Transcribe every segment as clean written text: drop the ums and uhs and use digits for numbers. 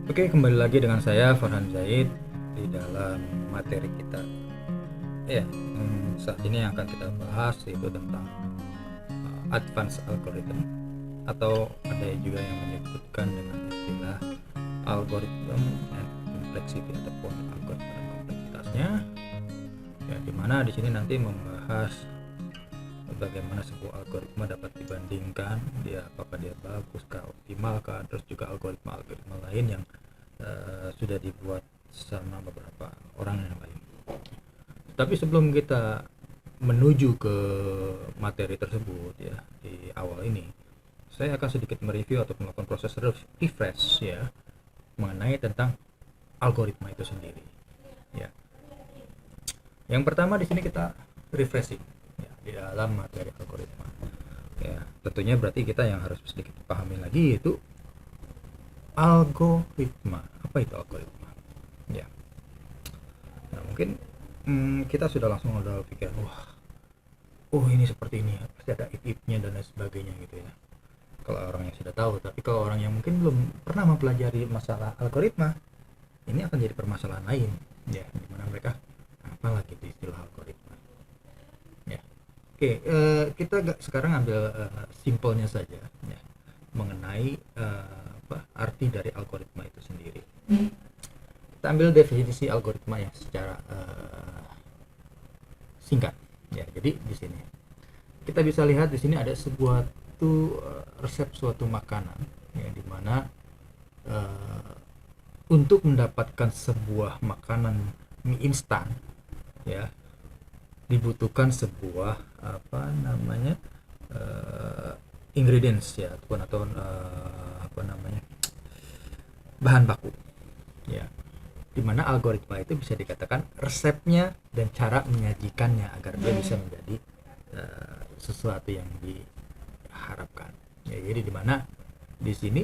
Oke, kembali lagi dengan saya Farhan Zaid di dalam materi kita. Ya, saat ini yang akan kita bahas yaitu tentang advanced algorithm, atau ada juga yang menyebutkan dengan istilah algorithm and complexity ataupun algoritma dan kompleksitasnya. Ya, dimana di sini nanti membahas bagaimana sebuah algoritma dapat dibandingkan, apakah dia bagus kah, optimal kah, terus juga algoritma lain yang sudah dibuat sama beberapa orang yang lain. Tapi sebelum kita menuju ke materi tersebut ya, di awal ini saya akan sedikit mereview atau melakukan proses refresh ya mengenai tentang algoritma itu sendiri. Ya. Yang pertama di sini kita refreshing ya, di dalam materi algoritma. Ya, tentunya berarti kita yang harus sedikit pahami lagi yaitu algoritma. Apa itu algoritma? Ya. Nah, mungkin kita sudah langsung ada pikiran, wah, oh ini seperti ini, pasti ada if-nya dan lain sebagainya gitu ya. Kalau orang yang sudah tahu, tapi kalau orang yang mungkin belum pernah mempelajari masalah algoritma, ini akan jadi permasalahan lain, ya, dimana mereka apa lagi di istilah algoritma, ya. Oke, kita sekarang ambil simpelnya saja, ya, mengenai arti dari algoritma itu sendiri. Kita ambil definisi algoritma yang secara singkat, ya. Jadi di sini kita bisa lihat di sini ada sebuah resep suatu makanan, ya, dimana untuk mendapatkan sebuah makanan mie instan ya dibutuhkan sebuah apa namanya ingredients ya ataupun atau apa namanya bahan baku ya, dimana algoritma itu bisa dikatakan resepnya dan cara menyajikannya agar dia bisa menjadi sesuatu yang diharapkan ya. Jadi dimana di sini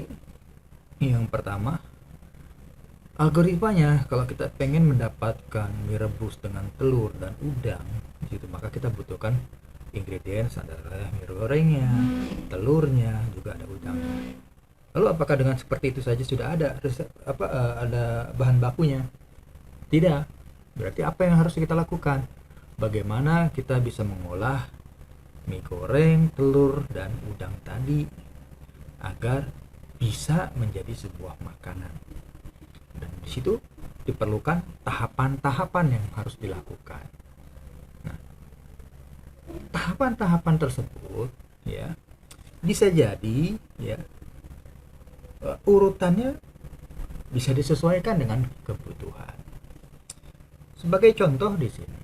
yang pertama, algoritmanya kalau kita pengen mendapatkan mie rebus dengan telur dan udang gitu, maka kita butuhkan ingredients adalah mie gorengnya, telurnya, juga ada udangnya. Lalu apakah dengan seperti itu saja sudah ada resep ada bahan bakunya? Tidak. Berarti apa yang harus kita lakukan? Bagaimana kita bisa mengolah mie goreng, telur dan udang tadi agar bisa menjadi sebuah makanan. Dan di situ diperlukan tahapan-tahapan yang harus dilakukan. Nah, tahapan-tahapan tersebut ya bisa jadi ya urutannya bisa disesuaikan dengan kebutuhan. Sebagai contoh di sini,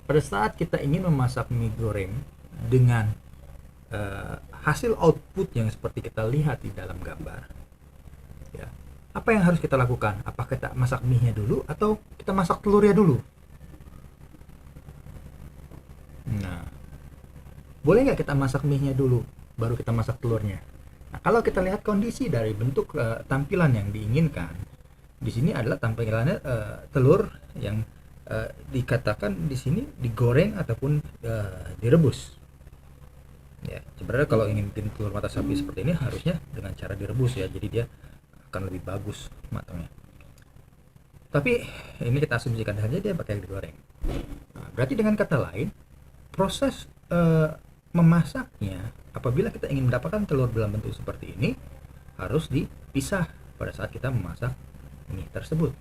pada saat kita ingin memasak mie goreng dengan hasil output yang seperti kita lihat di dalam gambar, ya, apa yang harus kita lakukan? Apakah kita masak mie-nya dulu atau kita masak telurnya dulu? Nah, boleh nggak kita masak mie-nya dulu, baru kita masak telurnya? Nah, kalau kita lihat kondisi dari bentuk tampilan yang diinginkan, di sini adalah tampilannya telur yang dikatakan di sini digoreng ataupun direbus. Ya, sebenarnya kalau ingin bikin telur mata sapi seperti ini harusnya dengan cara direbus ya, jadi dia akan lebih bagus matangnya. Tapi ini kita asumsikan saja dia pakai digoreng. Nah, berarti dengan kata lain, proses memasaknya apabila kita ingin mendapatkan telur dalam bentuk seperti ini harus dipisah pada saat kita memasak mie tersebut.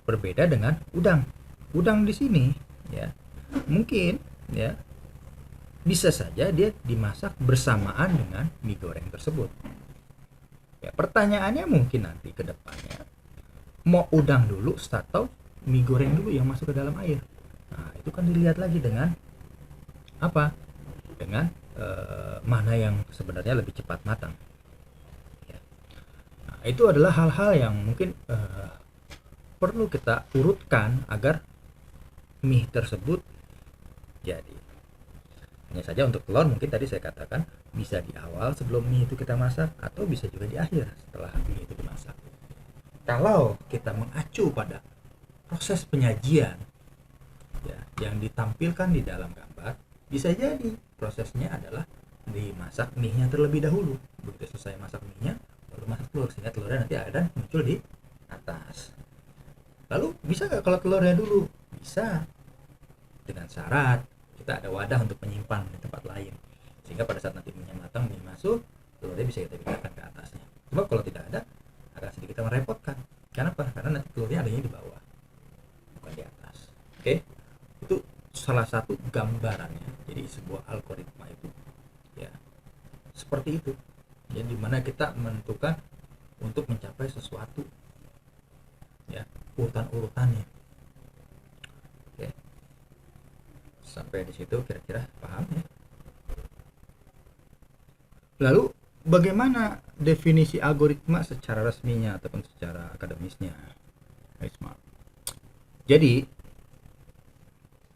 Berbeda dengan udang. Udang di sini ya mungkin ya bisa saja dia dimasak bersamaan dengan mie goreng tersebut. Ya, pertanyaannya mungkin nanti ke depannya mau udang dulu atau mie goreng dulu yang masuk ke dalam air. Nah, itu kan dilihat lagi dengan apa? Dengan mana yang sebenarnya lebih cepat matang. Ya. Nah, itu adalah hal-hal yang mungkin perlu kita urutkan agar mie tersebut jadi. Hanya saja untuk telur mungkin tadi saya katakan bisa di awal sebelum mie itu kita masak atau bisa juga di akhir setelah mie itu dimasak. Kalau kita mengacu pada proses penyajian ya, yang ditampilkan di dalam gambar, bisa jadi prosesnya adalah dimasak mie-nya terlebih dahulu. Begitu selesai masak mie-nya, baru sebelum masuk telur, sehingga telurnya nanti akan muncul di atas. Lalu bisa nggak kalau telurnya dulu? Bisa, dengan syarat kita ada wadah untuk menyimpan di tempat lain, sehingga pada saat nanti minyak matang, mie masuk, telurnya bisa kita pindahkan ke atasnya. Coba kalau tidak ada, akan sedikit merepotkan. Kenapa? Karena nanti telurnya adanya di bawah, bukan di atas. Oke, itu salah satu gambarannya. Jadi sebuah algoritma itu ya seperti itu. Jadi dimana kita menentukan untuk mencapai sesuatu, ya, urutan-urutannya. Oke, sampai di situ kira-kira paham ya. Lalu bagaimana definisi algoritma secara resminya ataupun secara akademisnya, Isma? Jadi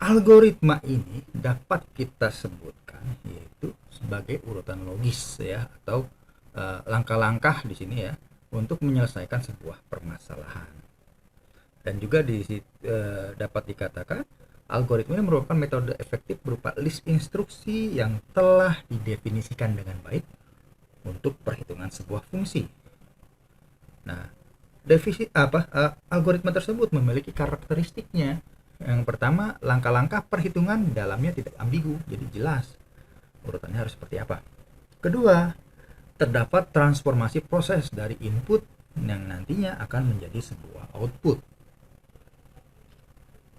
algoritma ini dapat kita sebutkan yaitu sebagai urutan logis ya, atau langkah-langkah di sini ya untuk menyelesaikan sebuah permasalahan. Dan juga dapat dikatakan algoritma ini merupakan metode efektif berupa list instruksi yang telah didefinisikan dengan baik untuk perhitungan sebuah fungsi. Nah, algoritma tersebut memiliki karakteristiknya. Yang pertama, langkah-langkah perhitungan dalamnya tidak ambigu, jadi jelas urutannya harus seperti apa. Kedua, terdapat transformasi proses dari input yang nantinya akan menjadi sebuah output.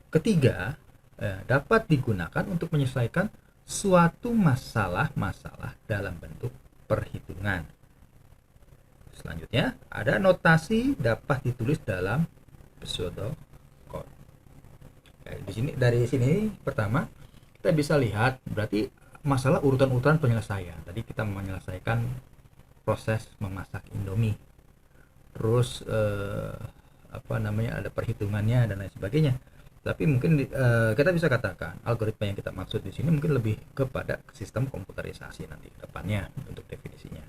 Ketiga, dapat digunakan untuk menyelesaikan suatu masalah-masalah dalam bentuk perhitungan. Selanjutnya, ada notasi dapat ditulis dalam pseudocode. Dari sini pertama kita bisa lihat berarti masalah urutan-urutan penyelesaian. Tadi kita menyelesaikan proses memasak Indomie. Terus ada perhitungannya dan lain sebagainya. Tapi mungkin kita bisa katakan algoritma yang kita maksud di sini mungkin lebih kepada sistem komputerisasi nanti ke depannya untuk definisinya.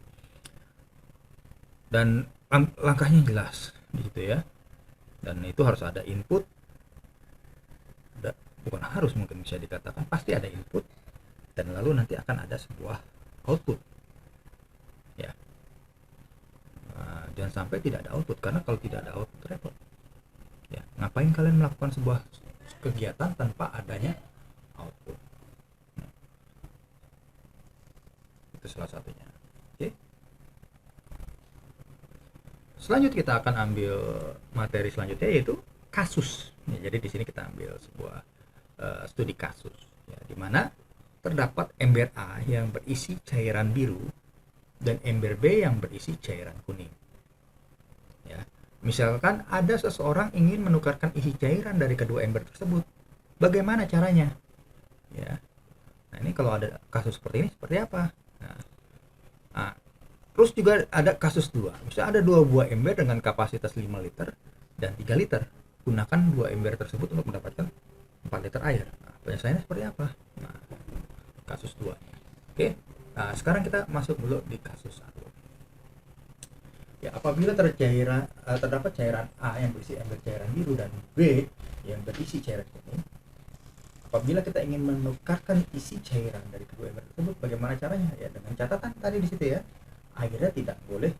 Dan langkahnya jelas di situ ya. Dan itu harus ada input. Bukan harus, mungkin bisa dikatakan pasti ada input dan lalu nanti akan ada sebuah output. Ya. Jangan sampai tidak ada output, karena kalau tidak ada output repot. Ya, ngapain kalian melakukan sebuah kegiatan tanpa adanya output? Nah, itu salah satunya. Oke. Selanjutnya kita akan ambil materi selanjutnya yaitu kasus. Ya, jadi di sini kita ambil sebuah studi kasus, ya, di mana terdapat ember A yang berisi cairan biru dan ember B yang berisi cairan kuning. Ya, misalkan ada seseorang ingin menukarkan isi cairan dari kedua ember tersebut, bagaimana caranya? Ya, nah ini kalau ada kasus seperti ini seperti apa? Nah, terus juga ada kasus 2, misalnya ada 2 buah ember dengan kapasitas 5 liter dan 3 liter. Gunakan 2 ember tersebut untuk mendapatkan 4 liter air. Nah, penyelesaiannya seperti apa? Nah, kasus 2 nya. Oke. Nah, sekarang kita masuk dulu di kasus 1. Ya, apabila terdapat cairan A yang berisi ember cairan biru dan B yang berisi cairan kuning. Apabila kita ingin menukarkan isi cairan dari kedua ember tersebut, bagaimana caranya? Ya, dengan catatan tadi di situ ya. Airnya tidak boleh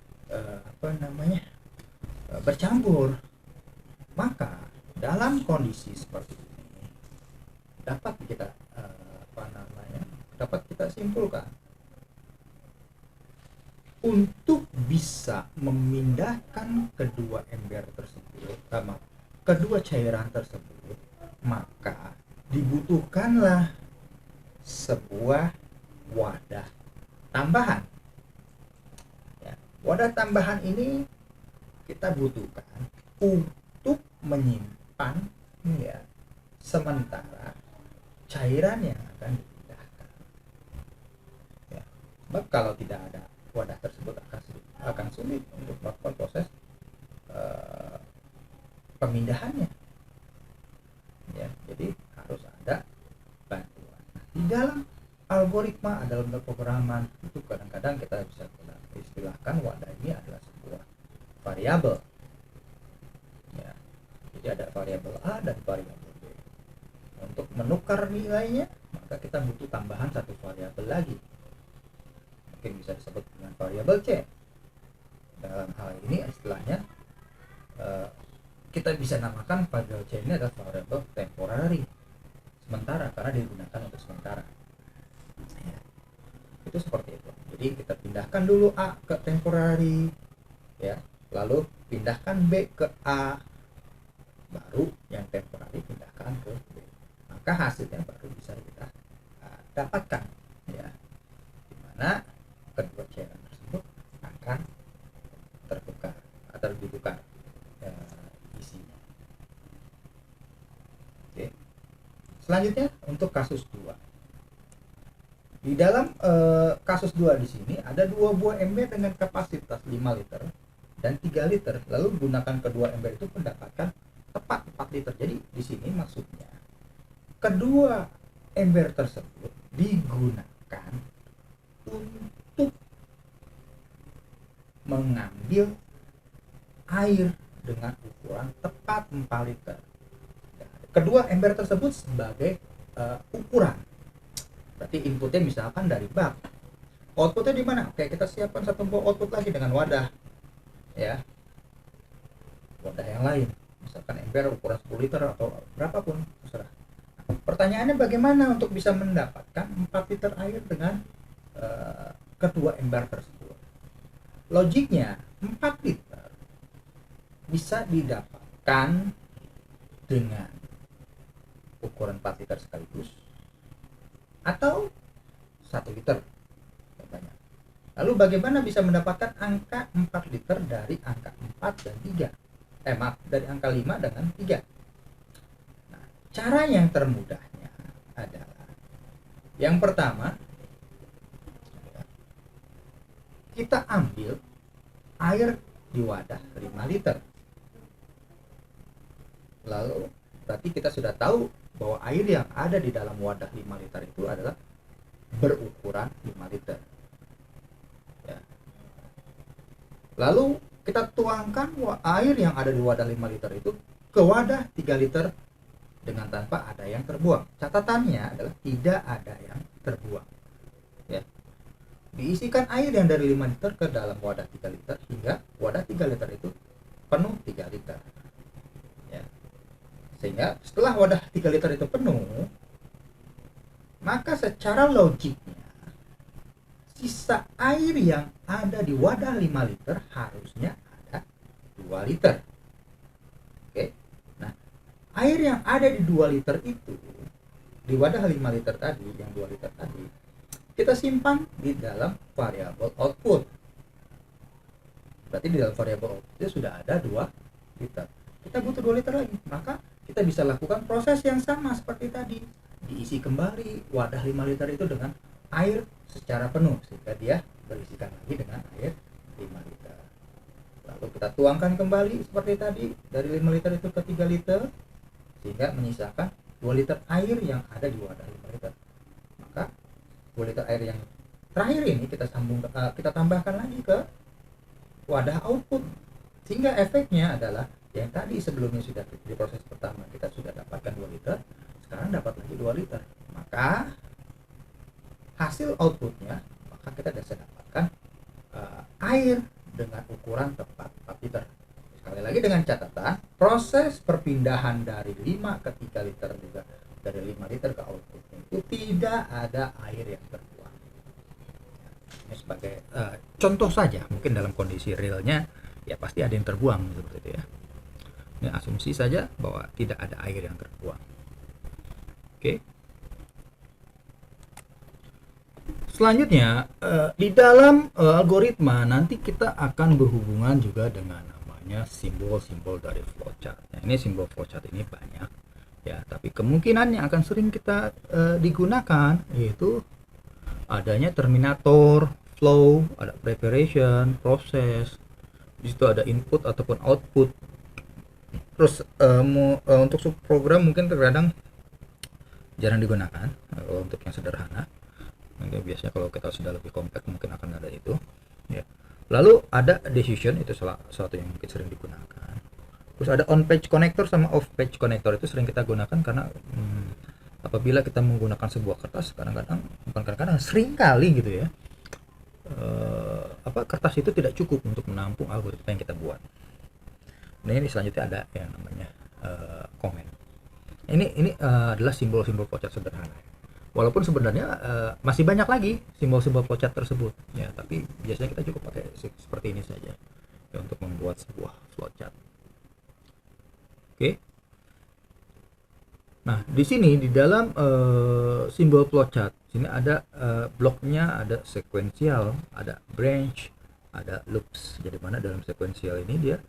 bercampur. Maka dalam kondisi seperti ini dapat kita simpulkan untuk bisa memindahkan kedua ember tersebut, kedua cairan tersebut, maka dibutuhkanlah sebuah wadah tambahan. Ya, wadah tambahan ini kita butuhkan untuk menyimpan ya sementara cairan yang akan dipindahkan. Ya, sebab kalau tidak ada wadah tersebut akan sulit untuk melakukan proses pemindahannya. Ya, jadi harus ada bantuan. Di dalam algoritma, dalam pemrograman itu kadang-kadang kita bisa istilahkan wadah ini adalah sebuah variabel. Ya, jadi ada variabel A dan variabel B. Untuk menukar nilainya, maka kita butuh tambahan satu variabel lagi. Mungkin bisa disebut dengan variabel C. Dalam hal ini istilahnya kita bisa namakan variable C ini adalah variable temporary, sementara, karena digunakan untuk sementara. Ya, itu seperti itu. Jadi kita pindahkan dulu A ke temporary, ya, lalu pindahkan B ke A, baru yang temporary pindahkan ke B, maka hasilnya baru bisa kita dapatkan, ya, dimana kedua cairan tersebut akan tertukar atau ditukar isinya. Oke. Selanjutnya untuk kasus 2. Di dalam kasus 2 di sini ada 2 buah ember dengan kapasitas 5 liter dan 3 liter. Lalu gunakan kedua ember itu mendapatkan tepat 4 liter. Jadi di sini maksudnya kedua ember tersebut digunakan untuk mengambil air dengan ukuran tepat 4 liter. Kedua ember tersebut sebagai ukuran. Berarti inputnya misalkan dari bak. Outputnya di mana? Oke, kita siapkan satu buah output lagi dengan wadah. Ya. Wadah yang lain. Misalkan ember ukuran 10 liter atau berapapun, terserah. Pertanyaannya bagaimana untuk bisa mendapatkan 4 liter air dengan kedua ember tersebut? Logiknya 4 liter bisa didapatkan dengan ukuran 4 liter sekaligus atau 1 liter contohnya. Lalu bagaimana bisa mendapatkan angka 4 liter dari angka 4 dan 3? Maaf, dari angka 5 dengan 3. Nah, cara yang termudahnya adalah yang pertama, kita ambil air di wadah 5 liter. Lalu berarti kita sudah tahu bahwa air yang ada di dalam wadah 5 liter itu adalah berukuran 5 liter. Ya. Lalu kita tuangkan air yang ada di wadah 5 liter itu ke wadah 3 liter dengan tanpa ada yang terbuang. Catatannya adalah tidak ada yang terbuang. Ya. Diisikan air yang dari 5 liter ke dalam wadah 3 liter hingga wadah 3 liter itu penuh 3 liter. Ya. Sehingga setelah wadah 3 liter itu penuh, maka secara logiknya sisa air yang ada di wadah 5 liter harusnya ada 2 liter. Oke. Nah, air yang ada di 2 liter itu, di wadah 5 liter tadi, yang 2 liter tadi, kita simpan di dalam variabel output. Berarti di dalam variabel output itu sudah ada 2 liter. Kita butuh 2 liter lagi, maka kita bisa lakukan proses yang sama seperti tadi. Diisi kembali wadah 5 liter itu dengan air secara penuh, sehingga dia berisikan lagi dengan air 5 liter. Lalu kita tuangkan kembali seperti tadi, dari 5 liter itu ke 3 liter, sehingga menyisakan 2 liter air yang ada di wadah 5 liter. Maka 2 liter air yang terakhir ini kita tambahkan lagi ke wadah output, sehingga efeknya adalah yang tadi sebelumnya sudah di proses pertama kita sudah dapatkan 2 liter, sekarang dapat lagi 2 liter. Maka hasil outputnya, maka kita bisa dapatkan air dengan ukuran tepat 4 liter. Sekali lagi dengan catatan, proses perpindahan dari 5 ke 3 liter juga dari 5 liter ke outputnya itu tidak ada air yang terbuang. Ini sebagai contoh saja, mungkin dalam kondisi realnya ya pasti ada yang terbuang seperti itu ya. Ini asumsi saja bahwa tidak ada air yang terbuang. Oke. Selanjutnya di dalam algoritma nanti kita akan berhubungan juga dengan namanya simbol-simbol dari flowchart. Nah, ini simbol flowchart ini banyak ya, tapi kemungkinan yang akan sering kita digunakan yaitu adanya terminator, flow, ada preparation, proses. Di situ ada input ataupun output. Terus untuk subprogram mungkin terkadang jarang digunakan untuk yang sederhana. Mungkin biasanya kalau kita sudah lebih kompleks mungkin akan ada itu. Ya. Lalu ada decision, itu salah satu yang mungkin sering digunakan. Terus ada on page connector sama off page connector, itu sering kita gunakan karena apabila kita menggunakan sebuah kertas kadang-kadang, bukan kadang-kadang, sering kali gitu ya, kertas itu tidak cukup untuk menampung algoritma yang kita buat. Nah, ini selanjutnya ada yang namanya komen. Ini adalah simbol-simbol flowchart sederhana. Walaupun sebenarnya masih banyak lagi simbol-simbol flowchart tersebut ya, tapi biasanya kita cukup pakai seperti ini saja ya, untuk membuat sebuah flowchart. Oke. Nah, di sini di dalam simbol flowchart sini ada bloknya, ada sequential, ada branch, ada loops. Jadi mana dalam sequential ini dia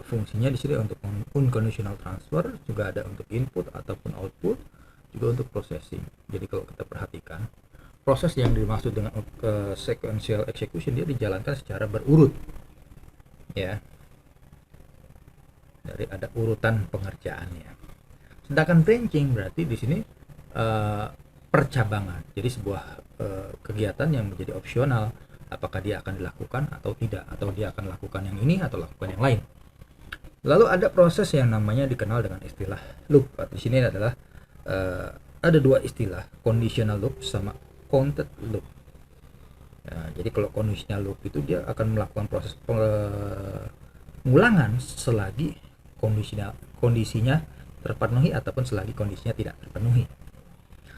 fungsinya di sini untuk unconditional transfer, juga ada untuk input ataupun output, juga untuk processing. Jadi kalau kita perhatikan proses yang dimaksud dengan sequential execution, dia dijalankan secara berurut ya, dari ada urutan pengerjaannya. Sedangkan branching berarti di sini percabangan. Jadi sebuah kegiatan yang menjadi opsional, apakah dia akan dilakukan atau tidak, atau dia akan lakukan yang ini atau lakukan yang lain. Lalu ada proses yang namanya dikenal dengan istilah loop. Di sini adalah ada dua istilah, conditional loop sama counted loop. Ya, jadi kalau conditional loop itu dia akan melakukan proses pengulangan selagi kondisinya terpenuhi ataupun selagi kondisinya tidak terpenuhi.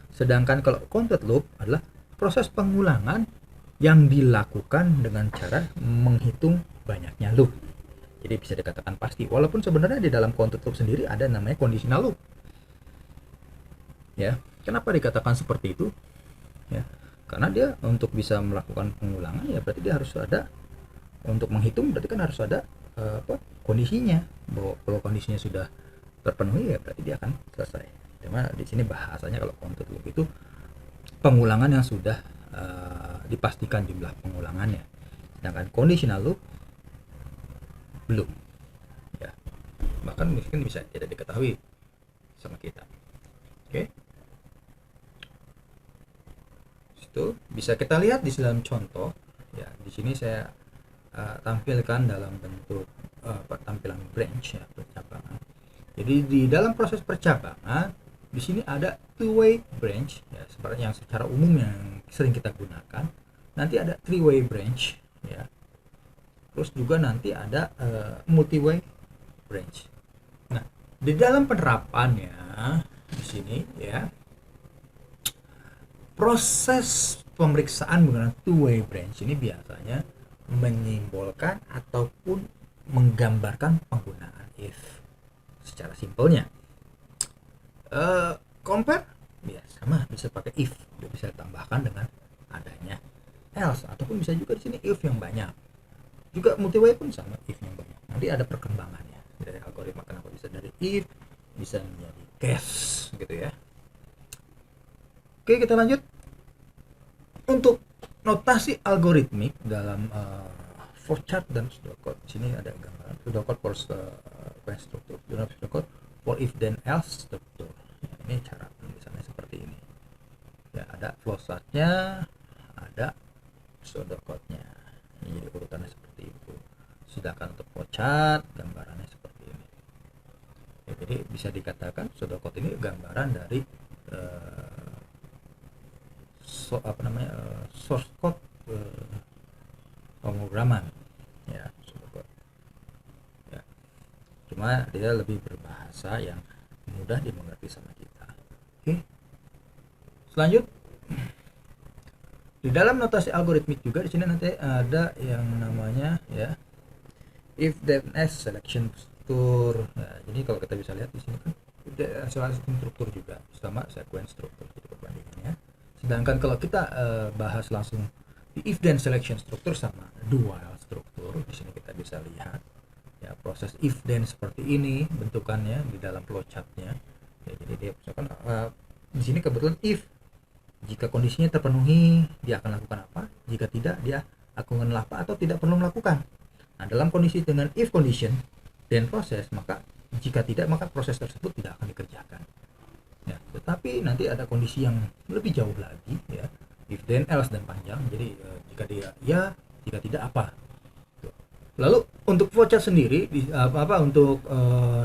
Sedangkan kalau counted loop adalah proses pengulangan yang dilakukan dengan cara menghitung banyaknya loop. Jadi bisa dikatakan pasti, walaupun sebenarnya di dalam counted loop sendiri ada namanya conditional loop. Ya, kenapa dikatakan seperti itu? Ya, karena dia untuk bisa melakukan pengulangan ya berarti dia harus ada, untuk menghitung berarti kan harus ada kondisinya. Bahwa kalau kondisinya sudah terpenuhi ya berarti dia akan selesai. Cuma di sini bahasanya kalau counted loop itu pengulangan yang sudah dipastikan jumlah pengulangannya. Sedangkan conditional loop belum. Ya. Bahkan mungkin bisa tidak diketahui sama kita. Oke. Itu bisa kita lihat di dalam contoh ya. Di sini saya tampilkan dalam bentuk tampilan branch ya, percabangan. Jadi di dalam proses percabangan di sini ada two-way branch ya, seperti yang secara umum yang sering kita gunakan. Nanti ada three-way branch ya. Terus juga nanti ada multi-way branch. Nah, di dalam penerapannya di sini ya, proses pemeriksaan menggunakan two-way branch ini biasanya menyimbolkan ataupun menggambarkan penggunaan if. Secara simpelnya compare ya sama, bisa pakai if, bisa ditambahkan dengan adanya else, ataupun bisa juga di sini if yang banyak. Juga multi-way pun sama, if yang banyak. Nanti ada perkembangannya dari algoritma, kenapa bisa dari if bisa menjadi case gitu ya. Oke, kita lanjut. Untuk notasi algoritmik dalam flowchart dan pseudocode, sini ada gambaran pseudocode for sequence struktur, pseudocode for if then else struktur. Ya, ini cara penulisannya seperti ini. Ya, ada flowchartnya, ada pseudocode-nya. Ini jadi urutannya seperti itu. Sedangkan untuk flowchart gambarannya seperti ini. Ya, jadi bisa dikatakan pseudocode ini gambaran dari source code pemrograman ya, pseudocode. Ya. Cuma dia lebih berbahasa yang mudah dimengerti sama kita. Oke. Selanjut, di dalam notasi algoritmik juga di sini nanti ada yang namanya ya if then else selection struktur. Nah, jadi kalau kita bisa lihat di sini kan selection struktur juga sama sequence struktur, itu perbandingannya. Sedangkan kalau kita bahas langsung di if then selection struktur sama dual struktur, di sini kita bisa lihat ya proses if then seperti ini bentukannya di dalam flowchartnya. Ya, jadi dia misalkan di sini kebetulan if, jika kondisinya terpenuhi dia akan lakukan apa, jika tidak dia akan melakukan apa atau tidak perlu melakukan. Nah, dalam kondisi dengan if condition then proses, maka jika tidak maka proses tersebut tidak akan dikerjakan. Ya, tetapi nanti ada kondisi yang lebih jauh lagi ya, if then else dan panjang. Jadi jika dia ya, jika tidak apa. Lalu untuk flowchart sendiri untuk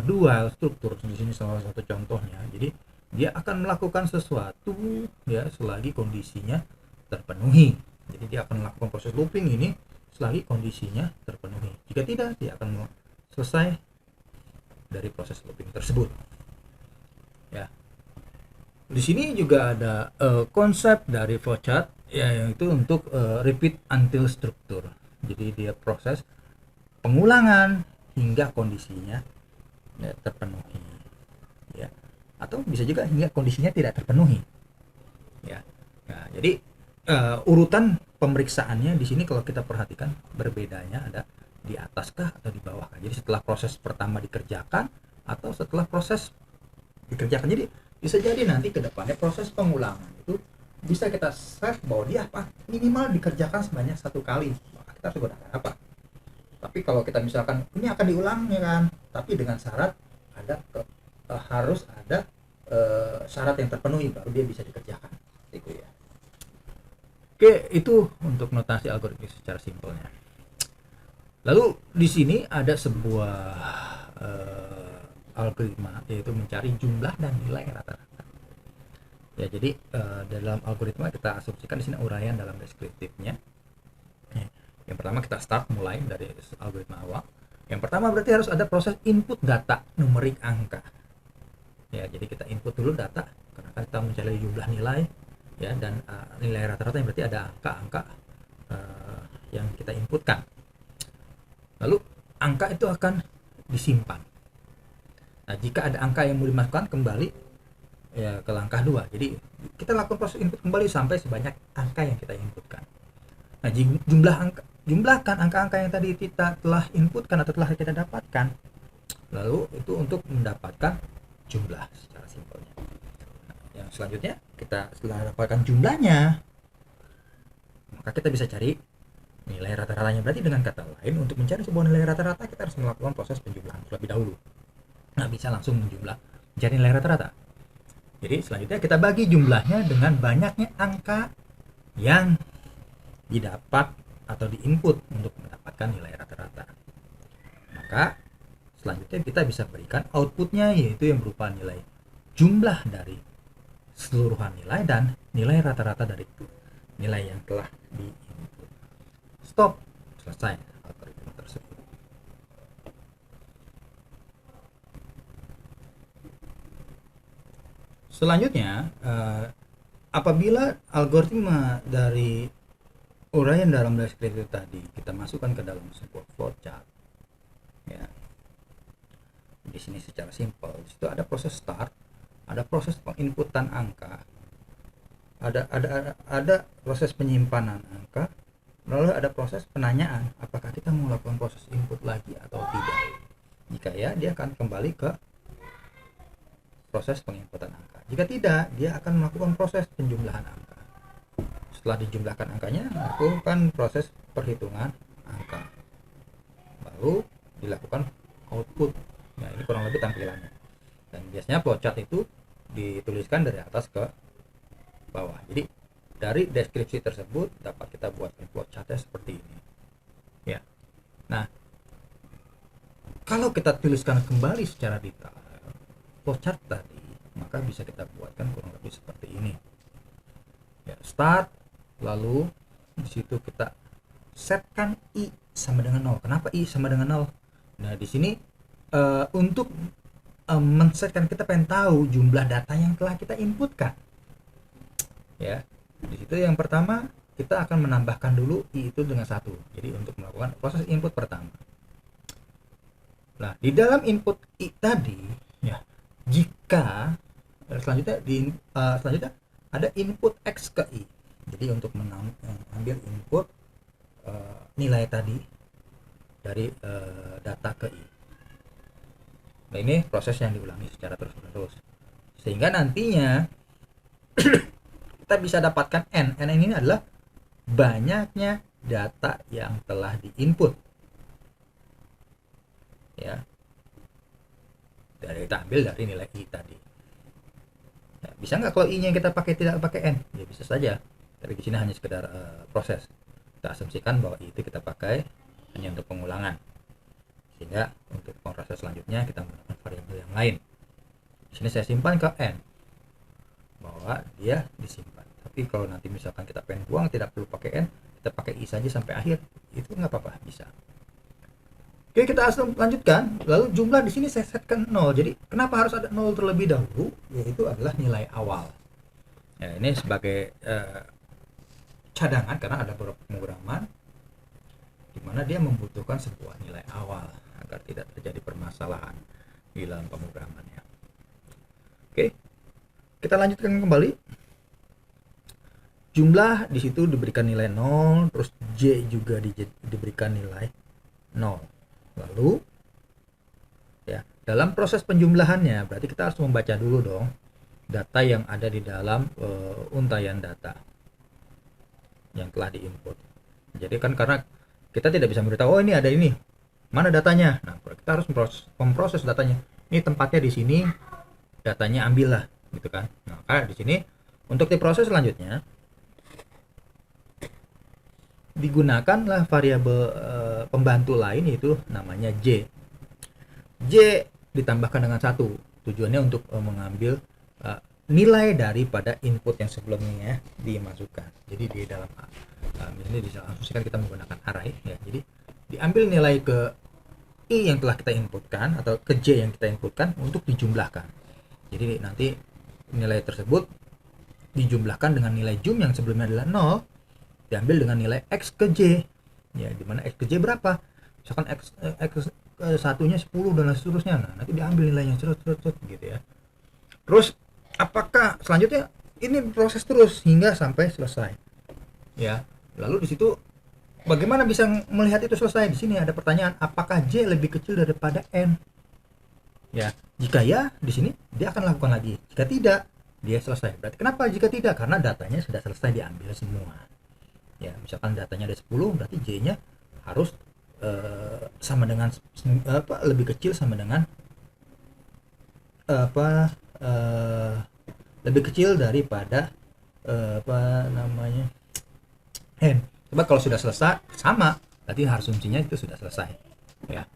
dual struktur di sini salah satu contohnya. Jadi dia akan melakukan sesuatu ya selagi kondisinya terpenuhi. Jadi dia akan melakukan proses looping ini selagi kondisinya terpenuhi. Jika tidak, dia akan selesai dari proses looping tersebut. Ya. Di sini juga ada konsep dari flowchart, ya, yaitu untuk repeat until struktur. Jadi dia proses pengulangan hingga kondisinya ya, terpenuhi, ya, atau bisa juga hingga kondisinya tidak terpenuhi, ya. Nah, jadi urutan pemeriksaannya di sini kalau kita perhatikan berbedanya ada di atas kah atau di bawah kah. Jadi setelah proses pertama dikerjakan atau setelah proses dikerjakan. Jadi bisa jadi nanti ke depannya proses pengulangan itu bisa kita set bahwa dia apa minimal dikerjakan sebanyak 1 kali, maka kita harus gunakan apa. Tapi kalau kita misalkan ini akan diulang ya kan, tapi dengan syarat ada harus ada syarat yang terpenuhi baru dia bisa dikerjakan itu ya. Oke, itu untuk notasi algoritmik secara simpelnya. Lalu di sini ada sebuah algoritma, yaitu mencari jumlah dan nilai rata-rata. Ya, jadi dalam algoritma kita asumsikan di sini uraian dalam deskriptifnya. Yang pertama kita start mulai dari algoritma awal. Yang pertama berarti harus ada proses input data numerik angka. Ya, jadi kita input dulu data karena kita mencari jumlah nilai, ya, dan nilai rata-rata yang berarti ada angka-angka yang kita inputkan. Lalu angka itu akan disimpan. Nah, jika ada angka yang mau dimasukkan kembali ya ke langkah 2. Jadi kita lakukan proses input kembali sampai sebanyak angka yang kita inputkan. Nah, jumlahkan angka-angka yang tadi kita telah inputkan atau telah kita dapatkan. Lalu itu untuk mendapatkan jumlah secara simpelnya. Nah, yang selanjutnya kita setelah dapatkan jumlahnya, maka kita bisa cari nilai rata-ratanya. Berarti dengan kata lain, untuk mencari sebuah nilai rata-rata kita harus melakukan proses penjumlahan terlebih dahulu. Nggak bisa langsung mencari nilai rata-rata. Jadi selanjutnya kita bagi jumlahnya dengan banyaknya angka yang didapat atau diinput untuk mendapatkan nilai rata-rata. Maka selanjutnya kita bisa berikan outputnya, yaitu yang berupa nilai jumlah dari keseluruhan nilai dan nilai rata-rata dari nilai yang telah diinput. Stop, selesai algoritma tersebut. Selanjutnya, apabila algoritma dari uraian dalam deskriptif tadi kita masukkan ke dalam sebuah flowchart, ya, di sini secara simpel, di situ ada proses start, ada proses penginputan angka, ada proses penyimpanan angka, lalu ada proses penanyaan apakah kita mau melakukan proses input lagi atau tidak. Jika ya, dia akan kembali ke proses penginputan angka. Jika tidak, dia akan melakukan proses penjumlahan angka. Setelah dijumlahkan angkanya, lakukan proses perhitungan angka, baru dilakukan output. Nah, ini kurang lebih tampilannya. Dan biasanya flowchart itu dituliskan dari atas ke bawah. Jadi dari deskripsi tersebut dapat kita buatkan flowchartnya seperti ini, ya. Nah, kalau kita tuliskan kembali secara detail flowchart tadi, maka bisa kita buatkan kurang lebih seperti ini. Ya, start, lalu di situ kita setkan i sama dengan 0. Kenapa i sama dengan 0? Nah, di sini untuk men-setkan, kita pengen tahu jumlah data yang telah kita inputkan. Ya, di situ yang pertama kita akan menambahkan dulu i itu dengan 1. Jadi untuk melakukan proses input pertama. Nah, di dalam input i tadi, ya, jika selanjutnya selanjutnya ada input x ke i. Jadi untuk mengambil input nilai tadi dari data ke i. Nah, ini proses yang diulangi secara terus-menerus sehingga nantinya kita bisa dapatkan n. N ini adalah banyaknya data yang telah diinput, ya, dari kita ambil dari nilai i tadi. Ya, bisa nggak kalau i-nya kita pakai tidak pakai n? Ya bisa saja, tapi di sini hanya sekedar proses. Kita asumsikan bahwa i itu kita pakai hanya untuk pengulangan, sehingga untuk proses selanjutnya kita menggunakan variabel yang lain. Di sini saya simpan ke n bahwa dia disimpan. Tapi kalau nanti misalkan kita pengen buang tidak perlu pakai n, kita pakai i saja sampai akhir, itu nggak apa-apa, bisa. Oke, kita langsung lanjutkan. Lalu jumlah di sini saya setkan 0. Jadi kenapa harus ada 0 terlebih dahulu? Yaitu adalah nilai awal. Ya, ini sebagai cadangan karena ada beberapa pemrograman di mana dia membutuhkan sebuah nilai awal agar tidak terjadi permasalahan di dalam pemrogramannya. Oke, kita lanjutkan kembali. Jumlah di situ diberikan nilai 0, terus J juga diberikan nilai 0. Lalu ya, dalam proses penjumlahannya berarti kita harus membaca dulu dong data yang ada di dalam untaian data yang telah diinput. Jadi kan karena kita tidak bisa memberitahu, oh ini ada ini, mana datanya. Nah, kita harus memproses datanya. Ini tempatnya di sini, datanya ambillah, gitu kan. Nah, di sini untuk diproses selanjutnya digunakanlah variabel pembantu lain, yaitu namanya J. J ditambahkan dengan 1, tujuannya untuk mengambil nilai daripada input yang sebelumnya dimasukkan. Jadi di dalam ini diasumsikan kita menggunakan array ya. Jadi diambil nilai ke i yang telah kita inputkan atau ke j yang kita inputkan untuk dijumlahkan. Jadi nanti nilai tersebut dijumlahkan dengan nilai jum yang sebelumnya adalah 0, diambil dengan nilai x ke j ya, dimana x ke j berapa, misalkan x satunya 10 dan seterusnya. Nah, nanti diambil nilainya gitu ya. Terus apakah selanjutnya ini proses terus hingga sampai selesai ya. Lalu di situ bagaimana bisa melihat itu selesai? Di sini ada pertanyaan, apakah j lebih kecil daripada n ya. Jika ya, di sini dia akan lakukan lagi. Jika tidak, dia selesai. Berarti kenapa jika tidak? Karena datanya sudah selesai diambil semua ya. Misalkan datanya ada 10, berarti j-nya harus sama dengan lebih kecil sama dengan lebih kecil daripada n. Coba kalau sudah selesai sama, berarti asumsinya itu sudah selesai ya.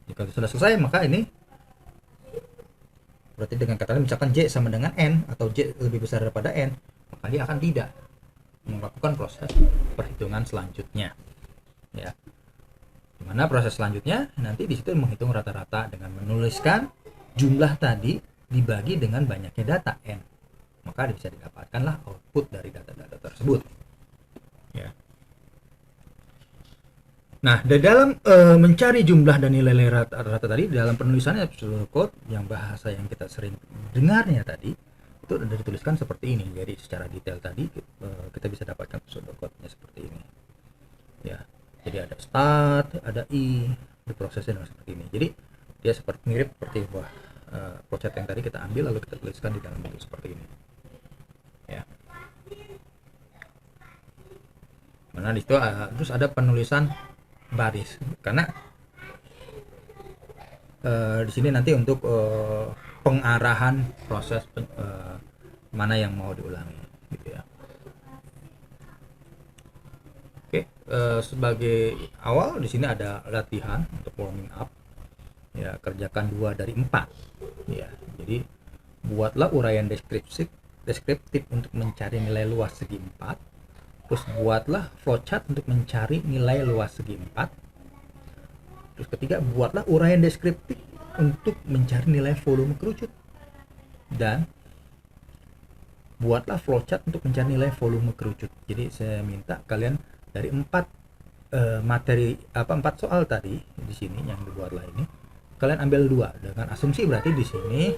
Jika sudah selesai, maka ini berarti dengan kata lain, misalkan j sama dengan n atau j lebih besar daripada n, maka dia akan tidak melakukan proses perhitungan selanjutnya ya. Dimana proses selanjutnya nanti di situ menghitung rata-rata dengan menuliskan jumlah tadi dibagi dengan banyaknya data n, maka bisa didapatkanlah output dari data-data tersebut ya. Nah, di dalam mencari jumlah dan nilai rata-rata tadi, dalam penulisannya pseudocode yang bahasa yang kita sering dengarnya tadi itu sudah dituliskan seperti ini. Jadi secara detail tadi kita bisa dapatkan pseudocode-nya seperti ini ya. Jadi ada start, ada i, diprosesnya dengan seperti ini. Jadi dia seperti mirip seperti buah procet yang tadi kita ambil lalu kita tuliskan di dalam bentuk seperti ini ya. Mana di situ terus ada penulisan baris, karena di sini nanti untuk pengarahan proses mana yang mau diulangi gitu ya. Oke, sebagai awal di sini ada latihan untuk warming up ya, kerjakan 2 dari 4 ya. Jadi buatlah uraian deskriptif untuk mencari nilai luas segi 4, terus buatlah flowchart untuk mencari nilai luas segi 4, terus ketiga buatlah uraian deskriptif untuk mencari nilai volume kerucut, dan buatlah flowchart untuk mencari nilai volume kerucut. Jadi saya minta kalian dari 4 soal tadi di sini yang dibuatlah ini, kalian ambil 2 dengan asumsi, berarti di sini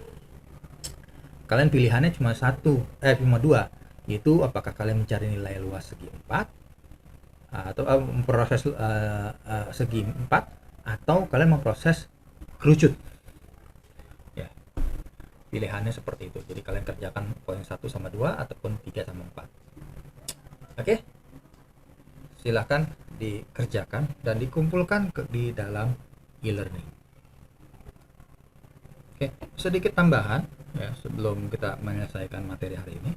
kalian pilihannya cuma 2, yaitu apakah kalian mencari nilai luas segi 4 atau memproses segi 4, atau kalian memproses kerucut ya. Pilihannya seperti itu. Jadi kalian kerjakan poin 1 sama 2 ataupun 3 sama 4. Oke, silahkan dikerjakan dan dikumpulkan di dalam e-learning. Oke, sedikit tambahan ya sebelum kita menyelesaikan materi hari ini,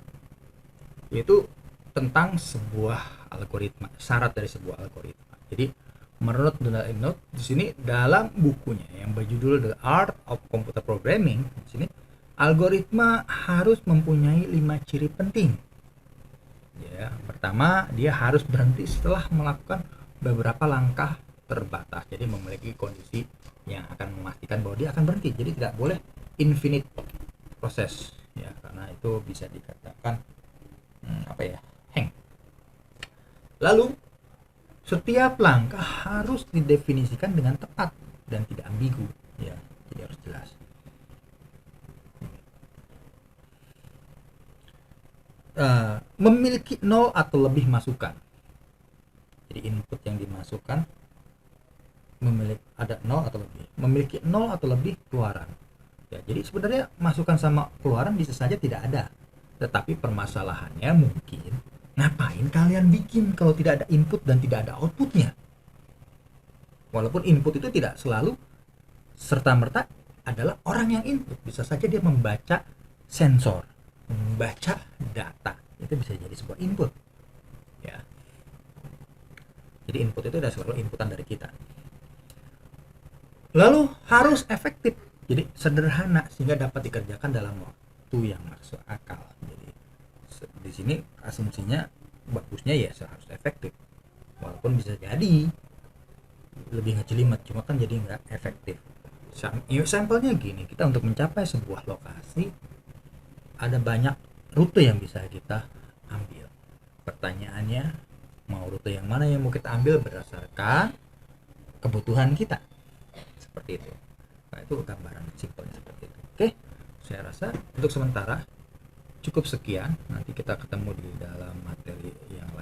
yaitu tentang sebuah algoritma, syarat dari sebuah algoritma. Jadi menurut Donald Knuth di sini dalam bukunya yang berjudul The Art of Computer Programming, di sini algoritma harus mempunyai 5 ciri penting. Ya, pertama dia harus berhenti setelah melakukan beberapa langkah terbatas. Jadi memiliki kondisi yang akan memastikan bahwa dia akan berhenti. Jadi tidak boleh infinite proses ya, karena itu bisa dikatakan apa ya, hang. Lalu setiap langkah harus didefinisikan dengan tepat dan tidak ambigu ya, jadi harus jelas. Memiliki 0 atau lebih masukan. Jadi input yang dimasukkan memiliki ada 0 atau lebih, memiliki 0 atau lebih keluaran ya. Jadi sebenarnya masukan sama keluaran bisa saja tidak ada, tetapi permasalahannya mungkin ngapain kalian bikin kalau tidak ada input dan tidak ada outputnya. Walaupun input itu tidak selalu serta-merta adalah orang yang input, bisa saja dia membaca sensor, membaca data, itu bisa jadi sebuah input ya. Jadi input itu adalah selalu inputan dari kita. Lalu harus efektif, jadi sederhana sehingga dapat dikerjakan dalam waktu yang masuk akal. Jadi di sini asumsinya bagusnya ya harus efektif, walaupun bisa jadi lebih ngejelimet, cuma kan jadi nggak efektif. Sampelnya gini, kita untuk mencapai sebuah lokasi ada banyak rute yang bisa kita ambil. Pertanyaannya, mau rute yang mana yang mau kita ambil berdasarkan kebutuhan kita, seperti itu. Nah, itu gambaran simpelnya seperti itu. Oke, saya rasa untuk sementara cukup sekian. Nanti kita ketemu di dalam materi yang